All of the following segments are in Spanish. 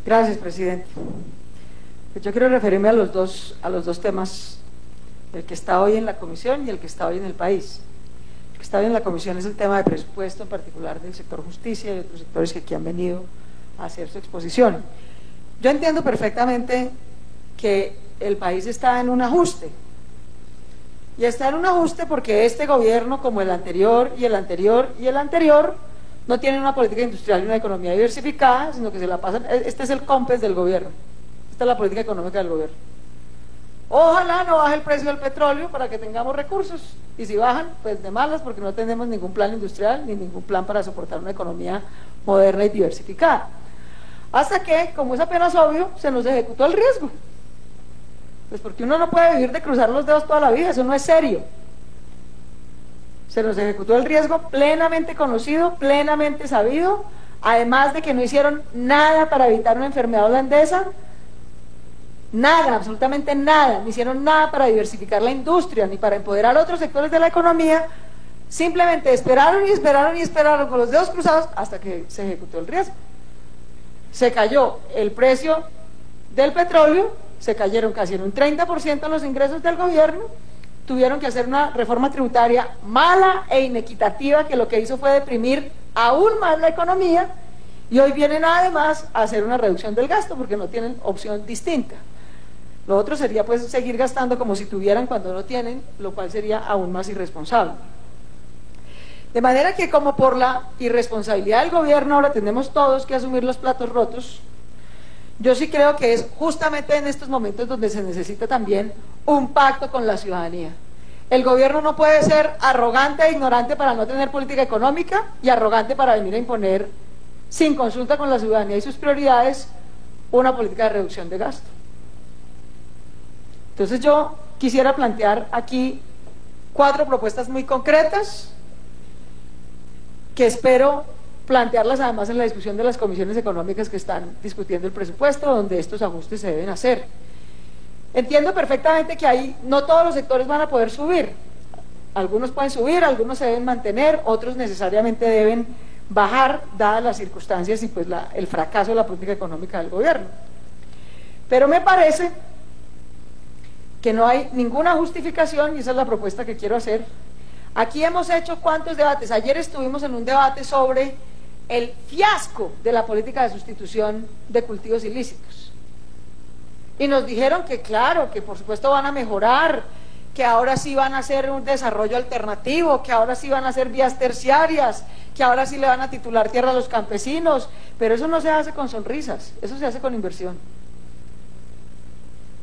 Gracias, presidente. Pues yo quiero referirme a los dos temas, el que está hoy en la comisión y el que está hoy en el país. El que está hoy en la comisión es el tema de presupuesto, en particular del sector justicia y otros sectores que aquí han venido a hacer su exposición. Yo entiendo perfectamente que el país está en un ajuste, y está en un ajuste porque este gobierno, como el anterior y el anterior y el anterior, no tienen una política industrial y una economía diversificada, sino que se la pasan. Este es el COMPES del gobierno, esta es la política económica del gobierno. Ojalá no baje el precio del petróleo para que tengamos recursos, y si bajan, pues de malas, porque no tenemos ningún plan industrial ni ningún plan para soportar una economía moderna y diversificada. Hasta que, como es apenas obvio, se nos ejecutó el riesgo. Pues porque uno no puede vivir de cruzar los dedos toda la vida, eso no es serio. Se nos ejecutó el riesgo plenamente conocido, plenamente sabido, además de que no hicieron nada para evitar una enfermedad holandesa, nada, absolutamente nada, no hicieron nada para diversificar la industria, ni para empoderar otros sectores de la economía, simplemente esperaron y esperaron y esperaron con los dedos cruzados hasta que se ejecutó el riesgo. Se cayó el precio del petróleo, se cayeron casi en un 30% los ingresos del gobierno, tuvieron que hacer una reforma tributaria mala e inequitativa que lo que hizo fue deprimir aún más la economía, y hoy vienen además a hacer una reducción del gasto porque no tienen opción distinta. Lo otro sería pues seguir gastando como si tuvieran cuando no tienen, lo cual sería aún más irresponsable. De manera que, como por la irresponsabilidad del gobierno ahora tenemos todos que asumir los platos rotos, yo sí creo que es justamente en estos momentos donde se necesita también un pacto con la ciudadanía. El gobierno no puede ser arrogante e ignorante para no tener política económica y arrogante para venir a imponer, sin consulta con la ciudadanía y sus prioridades, una política de reducción de gasto. Entonces yo quisiera plantear aquí 4 propuestas muy concretas que espero plantearlas además en la discusión de las comisiones económicas que están discutiendo el presupuesto, donde estos ajustes se deben hacer. Entiendo perfectamente que ahí no todos los sectores van a poder subir, algunos pueden subir, algunos se deben mantener, otros necesariamente deben bajar, dadas las circunstancias y pues el fracaso de la política económica del gobierno. Pero me parece que no hay ninguna justificación, y esa es la propuesta que quiero hacer. Aquí hemos hecho ¿cuántos debates? Ayer estuvimos en un debate sobre el fiasco de la política de sustitución de cultivos ilícitos. Y nos dijeron que claro, que por supuesto van a mejorar, que ahora sí van a hacer un desarrollo alternativo, que ahora sí van a hacer vías terciarias, que ahora sí le van a titular tierra a los campesinos, pero eso no se hace con sonrisas, eso se hace con inversión.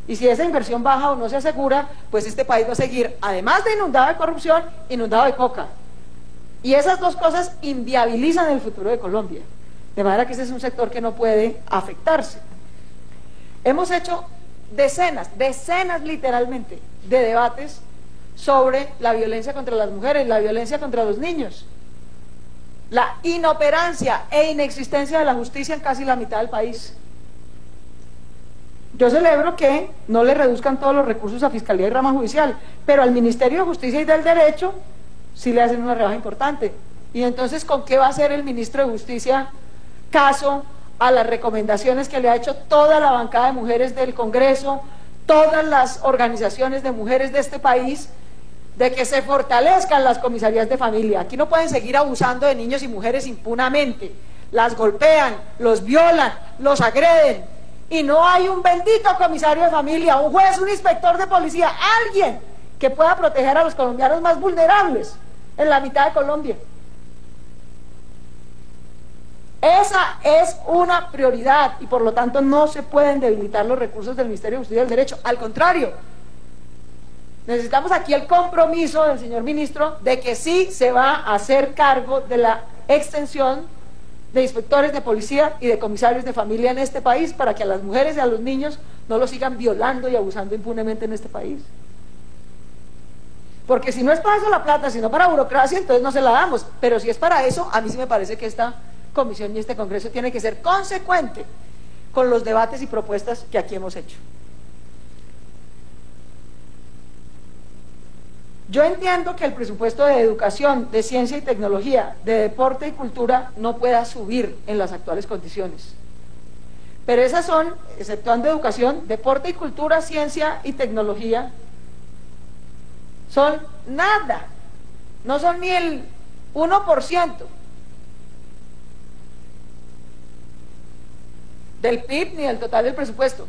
Y si esa inversión baja o no se asegura, pues este país va a seguir, además de inundado de corrupción, inundado de coca. Y esas dos cosas inviabilizan el futuro de Colombia. De manera que ese es un sector que no puede afectarse. Hemos hecho decenas literalmente, de debates sobre la violencia contra las mujeres, la violencia contra los niños, la inoperancia e inexistencia de la justicia en casi la mitad del país. Yo celebro que no le reduzcan todos los recursos a Fiscalía y Rama Judicial, pero al Ministerio de Justicia y del Derecho sí le hacen una rebaja importante. Y entonces, ¿con qué va a hacer el ministro de Justicia caso a las recomendaciones que le ha hecho toda la bancada de mujeres del Congreso, todas las organizaciones de mujeres de este país, de que se fortalezcan las comisarías de familia? Aquí no pueden seguir abusando de niños y mujeres impunamente, las golpean, los violan, los agreden, y no hay un bendito comisario de familia, un juez, un inspector de policía, alguien que pueda proteger a los colombianos más vulnerables en la mitad de Colombia. Esa es una prioridad y por lo tanto no se pueden debilitar los recursos del Ministerio de Justicia y del Derecho. Al contrario, necesitamos aquí el compromiso del señor ministro de que sí se va a hacer cargo de la extensión de inspectores de policía y de comisarios de familia en este país, para que a las mujeres y a los niños no los sigan violando y abusando impunemente en este país. Porque si no es para eso la plata, sino para burocracia, entonces no se la damos. Pero si es para eso, a mí sí me parece que esta comisión y este Congreso tiene que ser consecuente con los debates y propuestas que aquí hemos hecho. Yo entiendo que el presupuesto de educación, de ciencia y tecnología, de deporte y cultura no pueda subir en las actuales condiciones. Pero esas son, exceptuando educación, deporte y cultura, ciencia y tecnología, son nada, no son ni el 1% del PIB ni del total del presupuesto.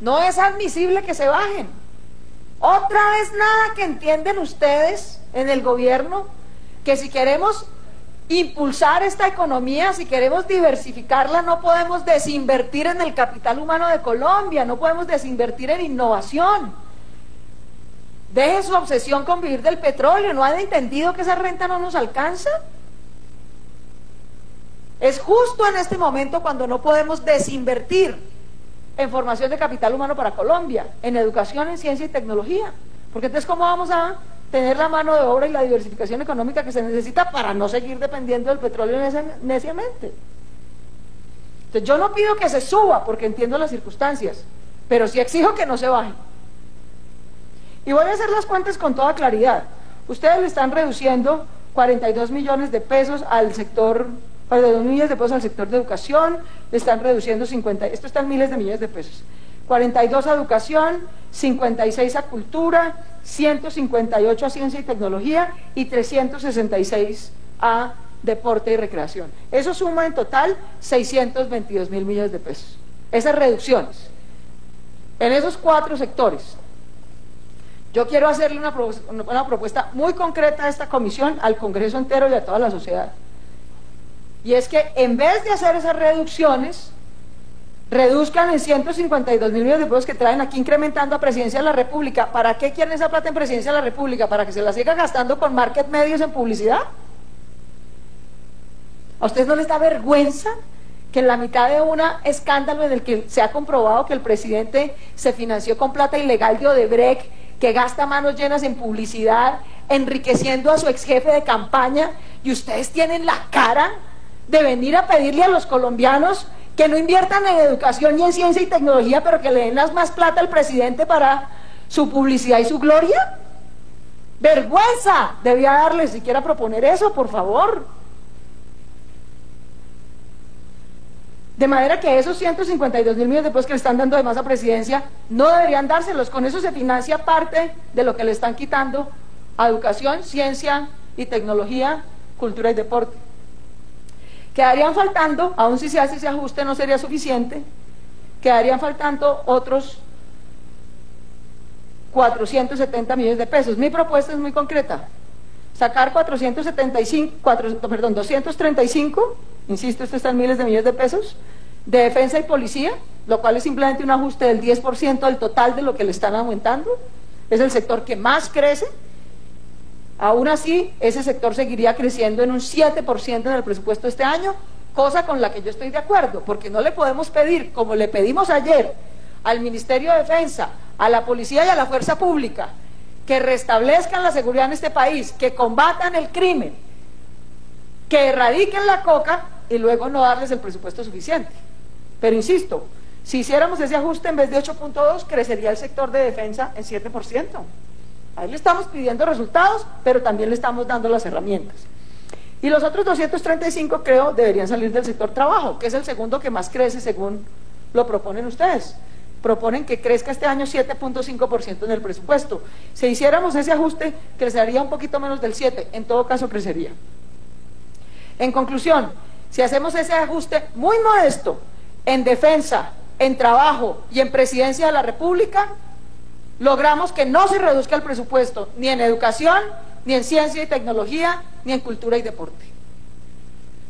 No es admisible que se bajen. Otra vez nada que entienden ustedes en el gobierno, que si queremos impulsar esta economía, si queremos diversificarla, no podemos desinvertir en el capital humano de Colombia, no podemos desinvertir en innovación. Deje su obsesión con vivir del petróleo, ¿no han entendido que esa renta no nos alcanza? Es justo en este momento cuando no podemos desinvertir en formación de capital humano para Colombia, en educación, en ciencia y tecnología, porque entonces ¿cómo vamos a tener la mano de obra y la diversificación económica que se necesita para no seguir dependiendo del petróleo neciamente? Entonces yo no pido que se suba porque entiendo las circunstancias, pero sí exijo que no se baje. Y voy a hacer las cuentas con toda claridad. Ustedes le están reduciendo 42 millones de pesos al sector, 42 millones de pesos al sector de educación, le están reduciendo 50, esto está en miles de millones de pesos, 42 a educación, 56 a cultura, 158 a ciencia y tecnología y 366 a deporte y recreación. Eso suma en total 622.000 millones de pesos. Esas reducciones en esos 4 sectores. Yo quiero hacerle una propuesta muy concreta a esta comisión, al Congreso entero y a toda la sociedad. Y es que en vez de hacer esas reducciones, reduzcan en 152.000 millones de pesos que traen aquí incrementando a Presidencia de la República. ¿Para qué quieren esa plata en Presidencia de la República? ¿Para que se la siga gastando con market medios en publicidad? ¿A ustedes no les da vergüenza que en la mitad de un escándalo en el que se ha comprobado que el presidente se financió con plata ilegal de Odebrecht, que gasta manos llenas en publicidad, enriqueciendo a su ex jefe de campaña, y ustedes tienen la cara de venir a pedirle a los colombianos que no inviertan en educación y en ciencia y tecnología, pero que le den más plata al presidente para su publicidad y su gloria? ¡Vergüenza! Debía darle siquiera proponer eso, por favor. De manera que esos 152.000 millones de pesos que le están dando de más a Presidencia no deberían dárselos. Con eso se financia parte de lo que le están quitando a educación, ciencia y tecnología, cultura y deporte. Quedarían faltando, aun si se hace ese ajuste no sería suficiente, quedarían faltando otros 470 millones de pesos. Mi propuesta es muy concreta: sacar 235, insisto, esto está en miles de millones de pesos, de defensa y policía, lo cual es simplemente un ajuste del 10% del total de lo que le están aumentando. Es el sector que más crece. Aún así, ese sector seguiría creciendo en un 7% en el presupuesto de este año, cosa con la que yo estoy de acuerdo, porque no le podemos pedir, como le pedimos ayer al Ministerio de Defensa, a la Policía y a la Fuerza Pública, que restablezcan la seguridad en este país, que combatan el crimen, que erradiquen la coca y luego no darles el presupuesto suficiente. Pero insisto, si hiciéramos ese ajuste en vez de 8.2, crecería el sector de defensa en 7%. Ahí le estamos pidiendo resultados, pero también le estamos dando las herramientas. Y los otros 235 creo deberían salir del sector trabajo, que es el segundo que más crece según lo proponen ustedes. Proponen que crezca este año 7.5% en el presupuesto. Si hiciéramos ese ajuste, crecería un poquito menos del 7%, en todo caso crecería. En conclusión, si hacemos ese ajuste muy modesto en defensa, en trabajo y en Presidencia de la República, logramos que no se reduzca el presupuesto ni en educación, ni en ciencia y tecnología, ni en cultura y deporte.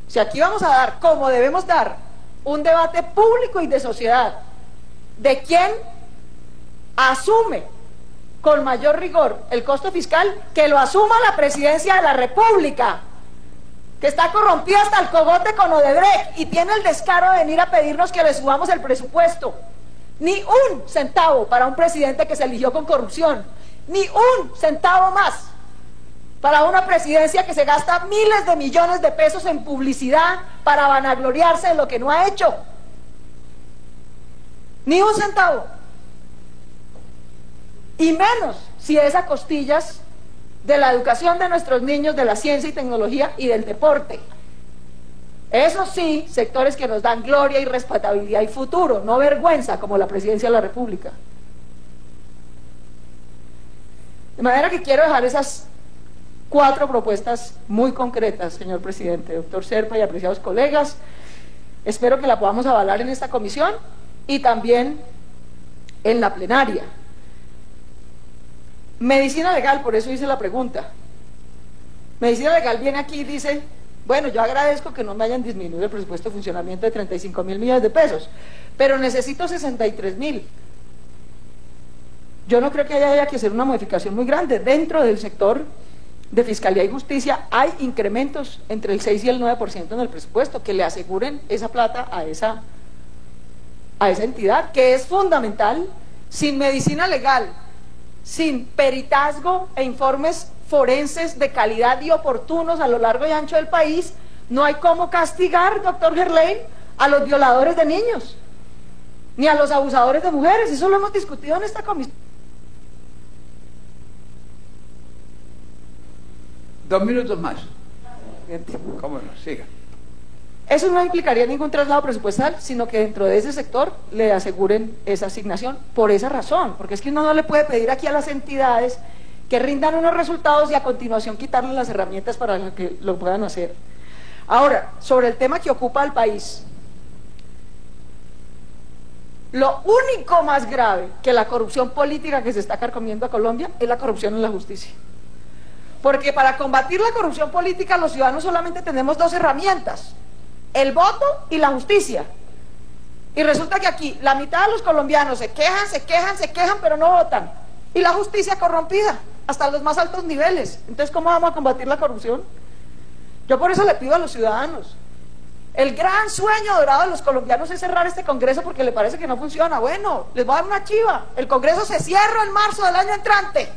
Si aquí vamos a dar, como debemos dar, un debate público y de sociedad, de quién asume con mayor rigor el costo fiscal, que lo asuma la Presidencia de la República, que está corrompida hasta el cogote con Odebrecht y tiene el descaro de venir a pedirnos que le subamos el presupuesto. Ni un centavo para un presidente que se eligió con corrupción, ni un centavo más para una presidencia que se gasta miles de millones de pesos en publicidad para vanagloriarse de lo que no ha hecho. Ni un centavo. Y menos si es a costillas de la educación de nuestros niños, de la ciencia y tecnología y del deporte. Eso sí, sectores que nos dan gloria y respetabilidad y futuro, no vergüenza, como la Presidencia de la República. De manera que quiero dejar esas 4 propuestas muy concretas, señor presidente, doctor Zerpa y apreciados colegas. Espero que la podamos avalar en esta comisión y también en la plenaria. Medicina legal, por eso hice la pregunta. Medicina legal viene aquí y dice, bueno, yo agradezco que no me hayan disminuido el presupuesto de funcionamiento de 35.000 millones de pesos, pero necesito 63.000. Yo no creo que haya que hacer una modificación muy grande. Dentro del sector de Fiscalía y Justicia hay incrementos entre el 6 y el 9% en el presupuesto que le aseguren esa plata a esa entidad, que es fundamental. Sin medicina legal, sin peritazgo e informes forenses de calidad y oportunos a lo largo y ancho del país, no hay cómo castigar, doctor Gerlain, a los violadores de niños, ni a los abusadores de mujeres. Eso lo hemos discutido en esta comisión. 2 minutos más. ¿Cómo no? Siga. Eso no implicaría ningún traslado presupuestal, sino que dentro de ese sector le aseguren esa asignación, por esa razón, porque es que uno no le puede pedir aquí a las entidades que rindan unos resultados y a continuación quitarles las herramientas para que lo puedan hacer. Ahora, sobre el tema que ocupa al país, lo único más grave que la corrupción política que se está carcomiendo a Colombia es la corrupción en la justicia. Porque para combatir la corrupción política los ciudadanos solamente tenemos 2 herramientas: el voto y la justicia. Y resulta que aquí la mitad de los colombianos se quejan, pero no votan. Y la justicia corrompida, hasta los más altos niveles. Entonces, ¿cómo vamos a combatir la corrupción? Yo por eso le pido a los ciudadanos, el gran sueño dorado de los colombianos es cerrar este Congreso porque le parece que no funciona. Bueno, les voy a dar una chiva: el Congreso se cierra en marzo del año entrante.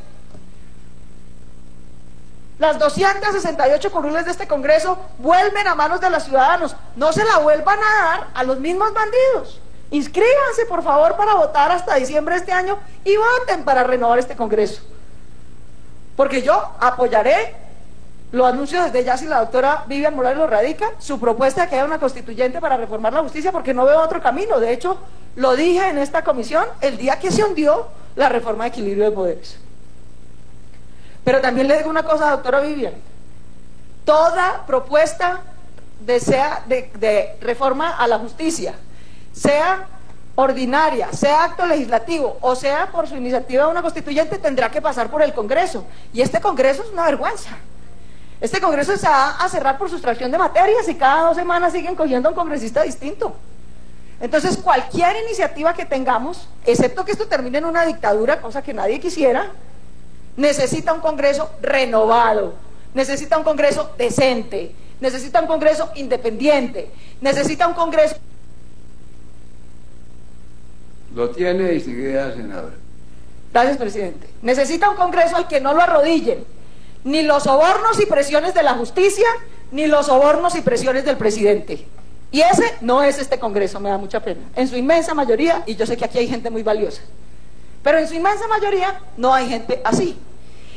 Las 268 curules de este Congreso vuelven a manos de los ciudadanos. No se la vuelvan a dar a los mismos bandidos. Inscríbanse, por favor, para votar hasta diciembre de este año y voten para renovar este Congreso. Porque yo apoyaré, lo anuncio desde ya, si la doctora Vivian Morales lo radica, su propuesta de que haya una constituyente para reformar la justicia, porque no veo otro camino. De hecho, lo dije en esta comisión el día que se hundió la reforma de equilibrio de poderes. Pero también le digo una cosa, doctora Vivian: toda propuesta de reforma a la justicia, sea ordinaria, sea acto legislativo o sea por su iniciativa de una constituyente, tendrá que pasar por el Congreso. Y este Congreso es una vergüenza. Este Congreso se va a cerrar por sustracción de materias y cada 2 semanas siguen cogiendo a un congresista distinto. Entonces, cualquier iniciativa que tengamos, excepto que esto termine en una dictadura, cosa que nadie quisiera, necesita un Congreso renovado, necesita un Congreso decente, necesita un Congreso independiente, necesita un Congreso... Lo tiene, distinguida senadora. Gracias, presidente. Necesita un Congreso al que no lo arrodillen ni los sobornos y presiones de la justicia, ni los sobornos y presiones del presidente. Y ese no es este Congreso, me da mucha pena. En su inmensa mayoría, y yo sé que aquí hay gente muy valiosa, pero en su inmensa mayoría no hay gente así.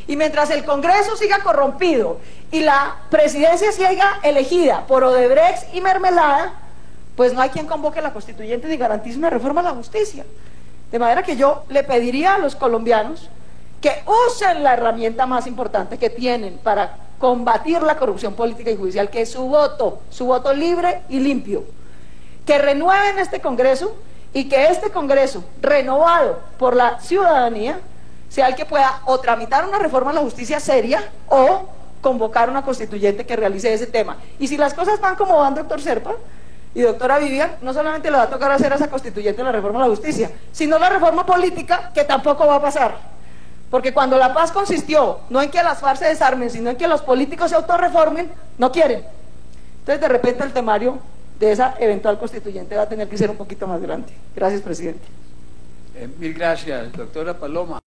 Y mientras el Congreso siga corrompido y la presidencia siga elegida por Odebrecht y mermelada, pues no hay quien convoque a la constituyente ni garantice una reforma a la justicia. De manera que yo le pediría a los colombianos que usen la herramienta más importante que tienen para combatir la corrupción política y judicial, que es su voto libre y limpio. Que renueven este Congreso y que este Congreso, renovado por la ciudadanía, sea el que pueda o tramitar una reforma a la justicia seria o convocar una constituyente que realice ese tema. Y si las cosas van como van, doctor Zerpa y doctora Vivian, no solamente le va a tocar hacer a esa constituyente la reforma a la justicia, sino la reforma política, que tampoco va a pasar. Porque cuando la paz consistió no en que las FARC se desarmen, sino en que los políticos se autorreformen, no quieren. Entonces, de repente, el temario de esa eventual constituyente va a tener que ser un poquito más grande. Gracias, presidente. Mil gracias, doctora Paloma.